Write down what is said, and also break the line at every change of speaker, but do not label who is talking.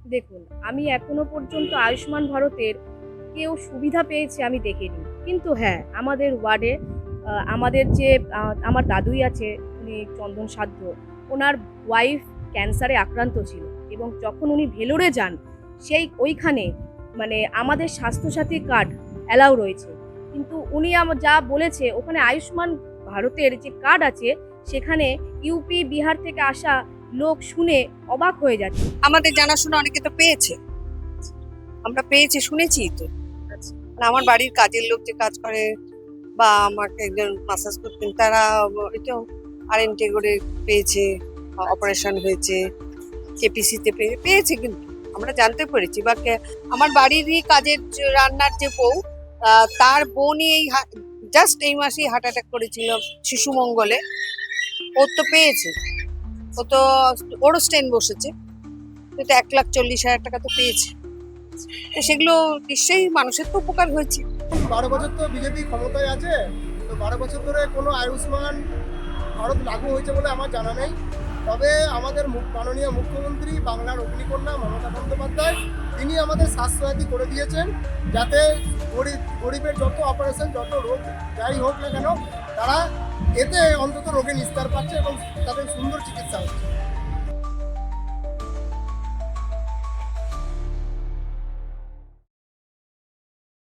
দেখুন, আমি এখনো পর্যন্ত আয়ুষ্মান ভারতের কেউ সুবিধা পেয়েছে আমি দেখিনি। কিন্তু হ্যাঁ, আমাদের ওয়ার্ডে আমাদের যে আমার দাদুই আছে, উনি চন্দন সাধ্য, ওনার ওয়াইফ ক্যান্সারে আক্রান্ত ছিল এবং যখন উনি ভেলোরে যান, ওইখানে মানে আমাদের স্বাস্থ্যসাথী কার্ড অ্যালাউ রয়েছে। কিন্তু উনি যা বলেছে ওখানে আয়ুষ্মান ভারতের যে কার্ড আছে, সেখানে ইউপি, বিহার থেকে আসা লোক শুনে অবাক হয়ে যাচ্ছে।
আমাদের জানাশোনা অনেকে তো পেয়েছে, আমরা পেয়েছি শুনেছি তো। আর আমার বাড়ির কাজের লোক যে কাজ করে বা আমাকে একজন মাসাজ করতেন, তারা এটা আরএনটি করে পেয়েছে, অপারেশন হয়েছে, কেপিসিতে পেয়েছে। কিন্তু আমরা জানতে পেরেছি বা আমার বাড়িরই কাজের রান্নার যে বউ, তার বোনই এই জাস্ট এই মাসেই হার্ট অ্যাটাক করেছিল শিশু মঙ্গলে। ও তো পেয়েছে, ও তো ওরও স্টেন বসেছে, তো 1,40,000 টাকা তো পেয়েছে। তো সেগুলো নিশ্চয়ই মানুষের তো উপকার হয়েছে।
12 বছর তো বিজেপি ক্ষমতায় আছে, তো 12 বছর ধরে কোনো আয়ুষ্মান ভারত লাগু হয়েছে বলে আমার জানা নেই। তবে আমাদের মাননীয় মুখ্যমন্ত্রী বাংলার অগ্নিকন্যা মমতা বন্দ্যোপাধ্যায়, তিনি আমাদের স্বাস্থ্যসাথী করে দিয়েছেন, যাতে গরিবের যত অপারেশন, যত রোগ যাই হোক না কেন, তারা এতে অন্তত রোগে নিস্তার পাচ্ছে এবং তাদের সুন্দর চিকিৎসা হচ্ছে।